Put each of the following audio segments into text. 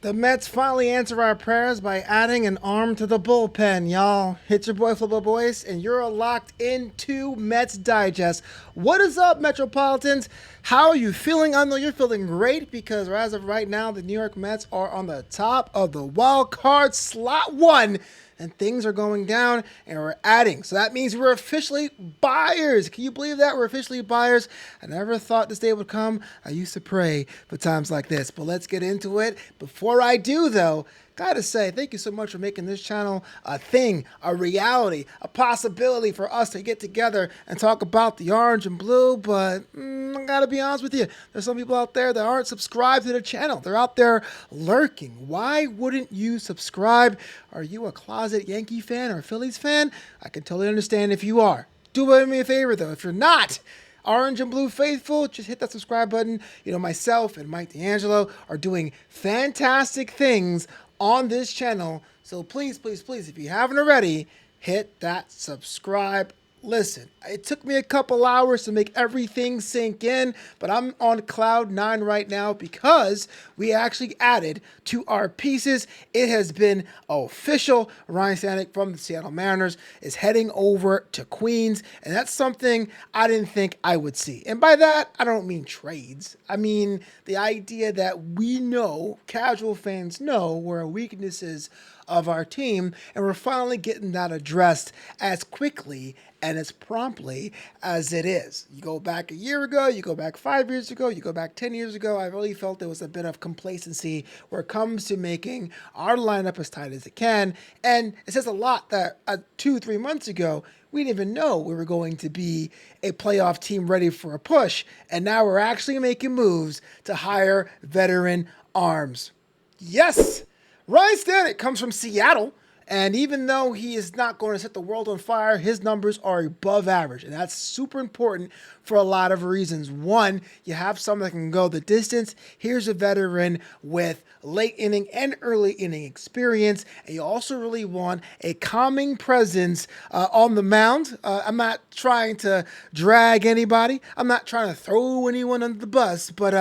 The Mets finally answer our prayers by adding an arm to the bullpen, y'all. It's your boy Flippo Boys, and you're locked into Mets Digest. What is up, Metropolitans? How are you feeling? I know you're feeling great because as of right now, the New York Mets are on the top of the wild card slot one. And things are going down and we're adding. So that means we're officially buyers. Can you believe that? We're officially buyers. I never thought this day would come. I used to pray for times like this. But let's get into it. Before I do, though, gotta say, thank you so much for making this channel a thing, a reality, a possibility for us to get together and talk about the orange and blue. But I gotta be honest with you, there's some people out there that aren't subscribed to the channel. They're out there lurking. Why wouldn't you subscribe? Are you a closet Yankee fan or a Phillies fan? I can totally understand if you are. Do me a favor though, if you're not, Orange and Blue faithful, just hit that subscribe button. You know, myself and Mike D'Angelo are doing fantastic things on this channel. So please, please, please, if you haven't already, hit that subscribe. Listen, it took me a couple hours to make everything sink in, but I'm on cloud 9 right now because we actually added to our pieces. It has been official. Ryan Stanek from the Seattle Mariners is heading over to Queens, and that's something I didn't think I would see. And by that, I don't mean trades. I mean the idea that we know, casual fans know, where our weaknesses of our team, and we're finally getting that addressed as quickly and as promptly as it is. You go back a year ago, you go back 5 years ago, you go back 10 years ago, I really felt there was a bit of complacency where it comes to making our lineup as tight as it can. And it says a lot that 2-3 months ago, we didn't even know we were going to be a playoff team ready for a push. And now we're actually making moves to hire veteran arms. Yes! Ryan Stanek comes from Seattle, and even though he is not going to set the world on fire, his numbers are above average, and that's super important for a lot of reasons. One, you have someone that can go the distance. Here's a veteran with late inning and early inning experience, and you also really want a calming presence on the mound. I'm not trying to drag anybody. I'm not trying to throw anyone under the bus, but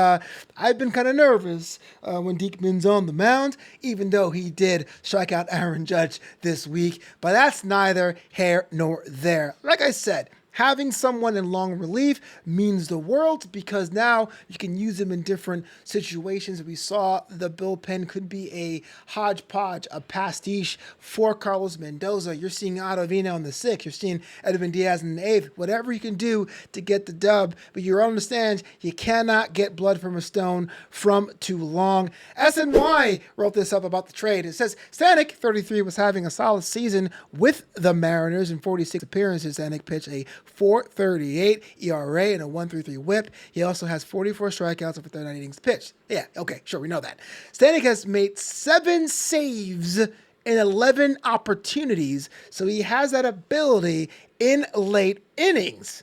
I've been kind of nervous when Diekman's on the mound, even though he did strike out Aaron Judge this week, but that's neither here nor there. Like I said, having someone in long relief means the world because now you can use them in different situations. We saw the bullpen could be a hodgepodge, a pastiche for Carlos Mendoza. You're seeing Ottavino in the 6th. You're seeing Edwin Diaz in the 8th. Whatever you can do to get the dub, but you understand you cannot get blood from a stone from too long. SNY wrote this up about the trade. It says, Sanic, 33, was having a solid season with the Mariners in 46 appearances. Sanic pitched a 4.38 ERA and a 1.33 WHIP. He also has 44 strikeouts over 39 innings pitched. Yeah, okay, sure, we know that. Stanek has made 7 saves in 11 opportunities, so he has that ability in late innings.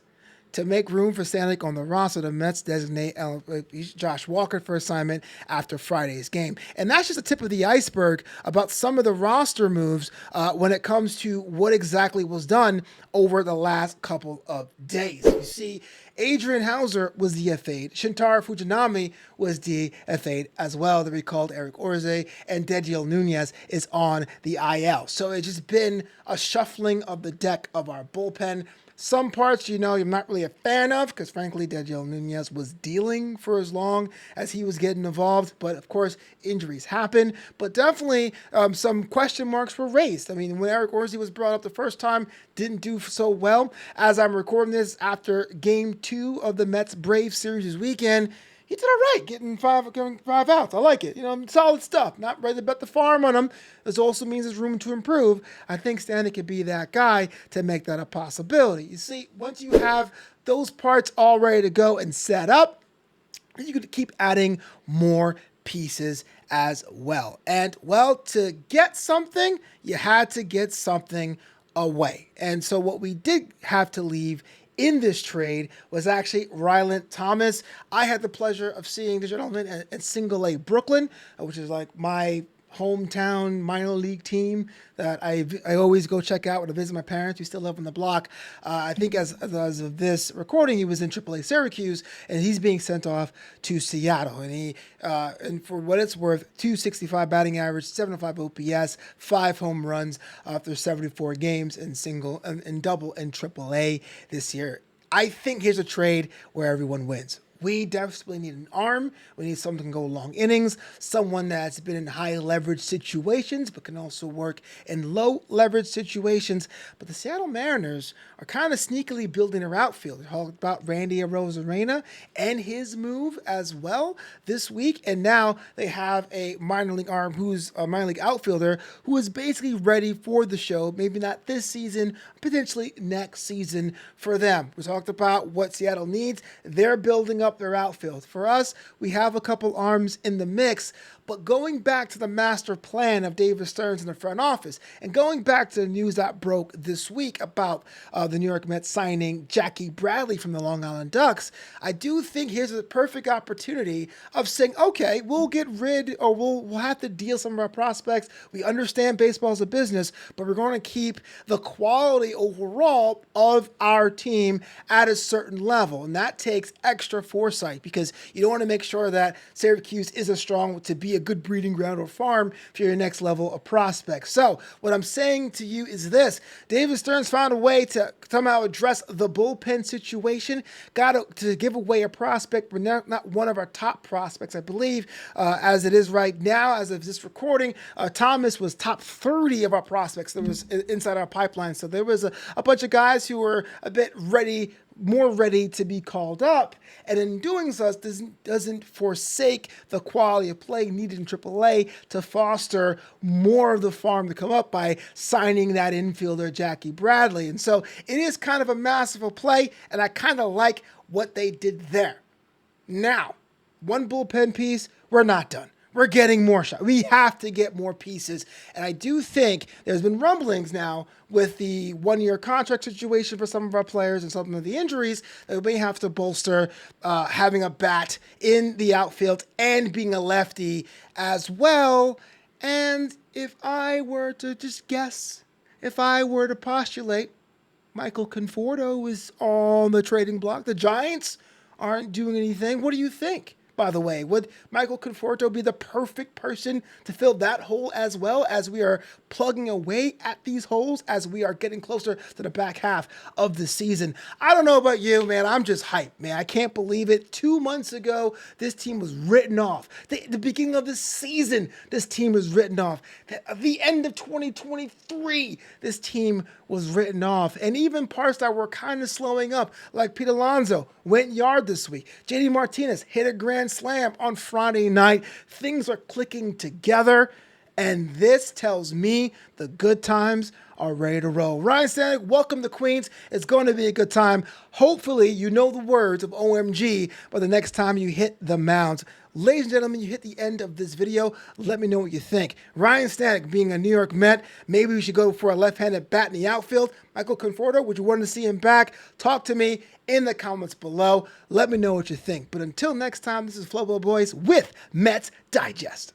To make room for Stanek on the roster, the Mets designate Josh Walker for assignment after Friday's game. And that's just the tip of the iceberg about some of the roster moves when it comes to what exactly was done over the last couple of days. You see, Adrian Hauser was DFA'd. Shintaro Fujinami was DFA'd as well. They recalled Eric Orze, and Dediel Nunez is on the IL. So it's just been a shuffling of the deck of our bullpen. Some parts, you know, I'm not really a fan of because, frankly, Dediel Nunez was dealing for as long as he was getting involved. But, of course, injuries happen. But definitely some question marks were raised. I mean, when Eric Orsi was brought up the first time, didn't do so well. As I'm recording this after Game 2 of the Mets-Braves series this weekend, he did all right, getting five outs. I like it. You know, solid stuff. Not ready to bet the farm on him. This also means there's room to improve. I think Stanek could be that guy to make that a possibility. You see, once you have those parts all ready to go and set up, you could keep adding more pieces as well. And, well, to get something, you had to get something away. And so what we did have to leave in this trade was actually Ryland Thomas. I had the pleasure of seeing the gentleman at Single A Brooklyn, which is like my hometown minor league team that I always go check out when I visit my parents who still live on the block. I think as of this recording, he was in AAA Syracuse, and he's being sent off to Seattle. And for what it's worth, 265 batting average, 75 OPS, 5 home runs after 74 games in double and AAA this year. I think here's a trade where everyone wins. We desperately need an arm. We need someone who can go long innings, someone that's been in high leverage situations, but can also work in low leverage situations. But the Seattle Mariners are kind of sneakily building their outfield. We talked about Randy Arozarena and his move as well this week. And now they have a minor league arm who's a minor league outfielder who is basically ready for the show. Maybe not this season, potentially next season for them. We talked about what Seattle needs. They're building up their outfield. For us, we have a couple arms in the mix, but going back to the master plan of David Stearns in the front office, and going back to the news that broke this week about the New York Mets signing Jackie Bradley from the Long Island Ducks, I do think here's a perfect opportunity of saying, okay, we'll get rid, or we'll have to deal some of our prospects. We understand baseball is a business, but we're going to keep the quality overall of our team at a certain level, and that takes extra foresight because you don't want to make sure that Syracuse isn't strong to be a good breeding ground or farm for your next level of prospects. So what I'm saying to you is this: David Stearns found a way to somehow address the bullpen situation, got to give away a prospect, but not one of our top prospects, I believe, as it is right now, as of this recording. Thomas was top 30 of our prospects that was inside our pipeline. So there was a bunch of guys who were a bit more ready to be called up, and in doing so doesn't forsake the quality of play needed in AAA to foster more of the farm to come up by signing that infielder Jackie Bradley. And so it is kind of a masterful play, and I kind of like what they did there. Now, one bullpen piece, we're not done. We're getting more shots. We have to get more pieces. And I do think there's been rumblings now with the one-year contract situation for some of our players and some of the injuries that we may have to bolster having a bat in the outfield and being a lefty as well. And if I were to just guess, if I were to postulate, Michael Conforto is on the trading block. The Giants aren't doing anything. What do you think? By the way, would Michael Conforto be the perfect person to fill that hole as well, as we are plugging away at these holes as we are getting closer to the back half of the season? I don't know about you, man. I'm just hyped, man. I can't believe it. 2 months ago, this team was written off. The beginning of the season, this team was written off. At the end of 2023, this team was written off. And even parts that were kind of slowing up, like Pete Alonso went yard this week. JD Martinez hit a grand slam on Friday night. Things are clicking together, and this tells me the good times are ready to roll. Ryan Stanek, welcome to Queens. It's going to be a good time. Hopefully you know the words of OMG by the next time you hit the mound. Ladies and gentlemen, you hit the end of this video. Let me know what you think. Ryan Stanek, being a New York Met, maybe we should go for a left-handed bat in the outfield. Michael Conforto, would you want to see him back? Talk to me in the comments below. Let me know what you think. But until next time, this is Flobo Boys with Mets Digest.